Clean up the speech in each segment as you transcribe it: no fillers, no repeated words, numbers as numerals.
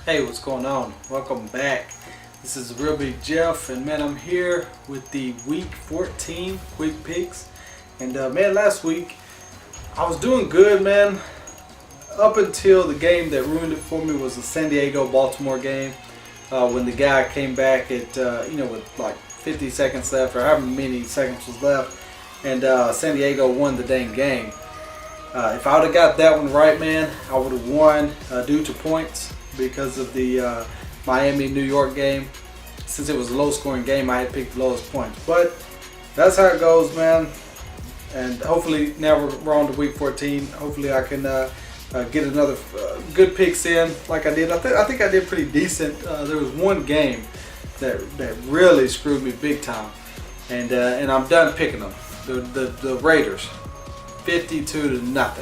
Hey, what's going on? Welcome back. This is the real Big Jeff, and man, I'm here with the Week 14 quick picks. And man, last week I was doing good, man, up until the game that ruined it for me was the San Diego-Baltimore game, when the guy came back at with like 50 seconds left or however many seconds was left, and San Diego won the dang game. If I would have got that one right, man, I would have won due to points because of the Miami-New York game. Since it was a low-scoring game, I had picked the lowest points. But that's how it goes, man. And hopefully now we're on to Week 14. Hopefully I can get another good picks in like I did. I think I did pretty decent. There was one game that really screwed me big time, and I'm done picking them. The Raiders, 52-0.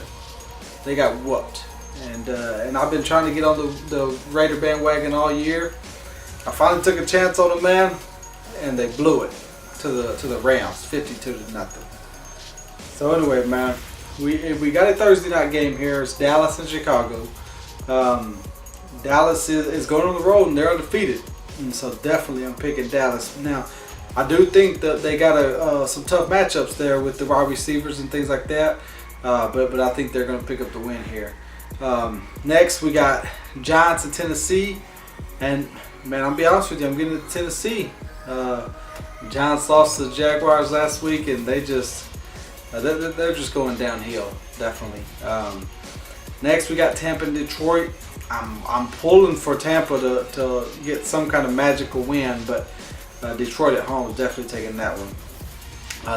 They got whooped. And I've been trying to get on the Raider bandwagon all year. I finally took a chance on them, man, and they blew it to the Rams, 52-0. So anyway, man, we got a Thursday night game here. It's Dallas and Chicago. Dallas is going on the road and they're undefeated, and so definitely I'm picking Dallas. Now, I do think that they got some tough matchups there with the wide receivers and things like that, but I think they're going to pick up the win here. Next we got Giants and Tennessee, and man, I'll be honest with you, I'm getting to Tennessee. Giants lost to the Jaguars last week, and they're just going downhill, definitely. Next we got Tampa and Detroit. I'm pulling for Tampa to get some kind of magical win, but Detroit at home is definitely taking that one.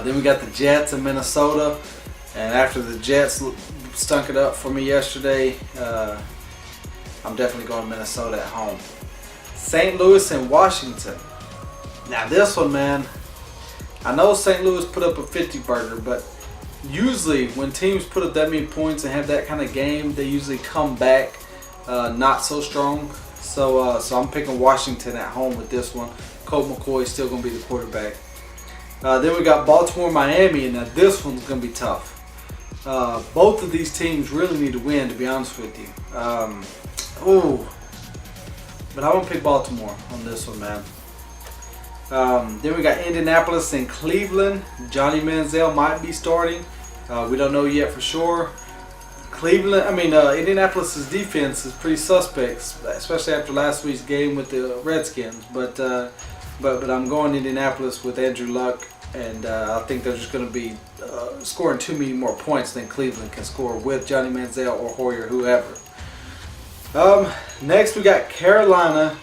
Then we got the Jets and Minnesota, and after the Jets stunk it up for me yesterday, I'm definitely going to Minnesota at home. St. Louis and Washington. Now this one, man, I know St. Louis put up a 50 burger, but usually when teams put up that many points and have that kind of game, they usually come back not so strong. So I'm picking Washington at home with this one. Colt McCoy is still going to be the quarterback. Then we got Baltimore, Miami, and now this one's going to be tough. Both of these teams really need to win, to be honest with you. But I want to pick Baltimore on this one, man. Then we got Indianapolis and Cleveland. Johnny Manziel might be starting. We don't know yet for sure. Indianapolis' defense is pretty suspect, especially after last week's game with the Redskins. But I'm going Indianapolis with Andrew Luck, and I think they're just going to be scoring too many more points than Cleveland can score with Johnny Manziel or Hoyer, whoever. Next we got Carolina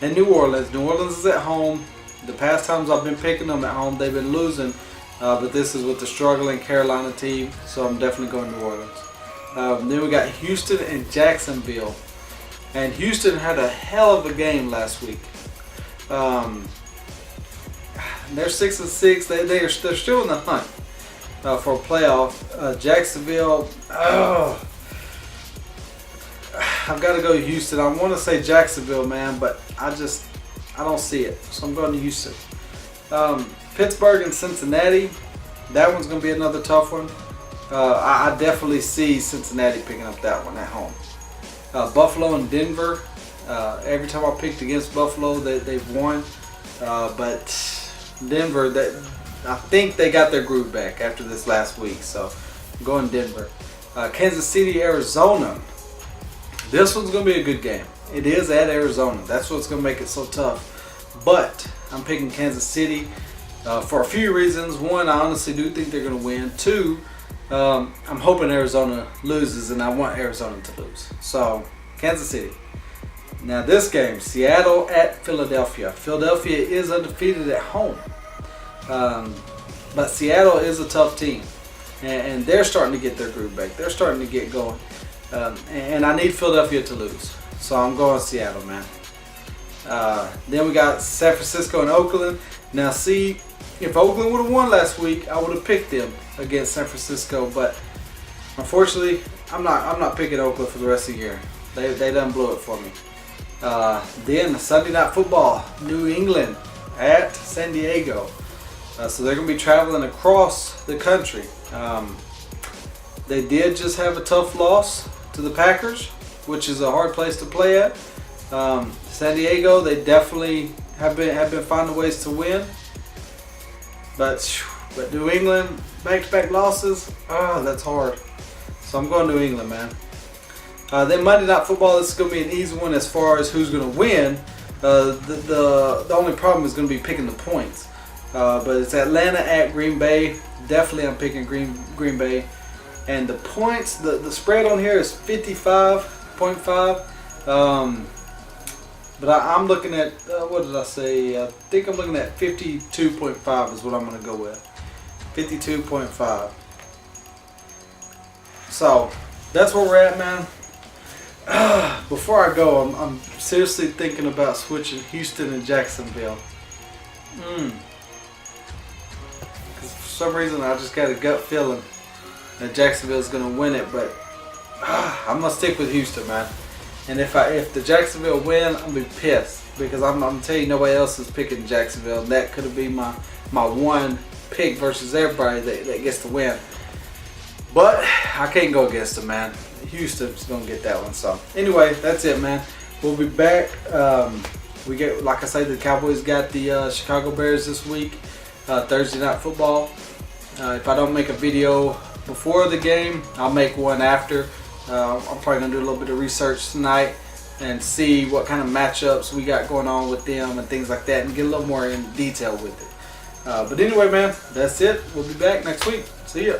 and New Orleans. New Orleans is at home. The past times I've been picking them at home, they've been losing, but this is with the struggling Carolina team, so I'm definitely going New Orleans. Then we got Houston and Jacksonville, and Houston had a hell of a game last week. They're 6-6. They're still in the hunt for a playoff. Jacksonville. I've got to go to Houston. I want to say Jacksonville, man, but I don't see it. So I'm going to Houston. Pittsburgh and Cincinnati. That one's going to be another tough one. I definitely see Cincinnati picking up that one at home. Buffalo and Denver. Every time I picked against Buffalo, they've won. But Denver, I think they got their groove back after this last week. So I'm going Denver. Kansas City, Arizona. This one's going to be a good game. It is at Arizona. That's what's going to make it so tough. But I'm picking Kansas City for a few reasons. One, I honestly do think they're going to win. Two, I'm hoping Arizona loses, and I want Arizona to lose. So, Kansas City. Now this game, Seattle at Philadelphia. Philadelphia is undefeated at home. But Seattle is a tough team. And they're starting to get their groove back. They're starting to get going. And I need Philadelphia to lose. So I'm going Seattle, man. Then we got San Francisco and Oakland. Now see, if Oakland would have won last week, I would have picked them against San Francisco. But unfortunately, I'm not picking Oakland for the rest of the year. They done blew it for me. Then Sunday Night Football, New England at San Diego. So they're going to be traveling across the country. They did just have a tough loss to the Packers, which is a hard place to play at. San Diego, they definitely have been finding ways to win. But New England, back-to-back losses, that's hard. So I'm going New England, man. Then Monday Night Football, this is going to be an easy one as far as who's going to win. The only problem is going to be picking the points. But it's Atlanta at Green Bay. Definitely I'm picking Green Bay. And the points, the spread on here is 55.5. But I'm looking at, what did I say? I think I'm looking at 52.5 is what I'm going to go with. 52.5. So, that's where we're at, man. Before I go, I'm seriously thinking about switching Houston and Jacksonville. Because for some reason, I just got a gut feeling that Jacksonville's going to win it. But I'm going to stick with Houston, man. And if the Jacksonville win, I'm going to be pissed. Because I'm going to tell you, nobody else is picking Jacksonville. And that could have been my one pick versus everybody that gets to win. But I can't go against them, man. Houston's going to get that one. So anyway, that's it, man. We'll be back. We get, like I said, the Cowboys got the Chicago Bears this week. Thursday Night Football. If I don't make a video before the game, I'll make one after. I'm probably going to do a little bit of research tonight and see what kind of matchups we got going on with them and things like that and get a little more in detail with it. But anyway, man, that's it. We'll be back next week. See ya.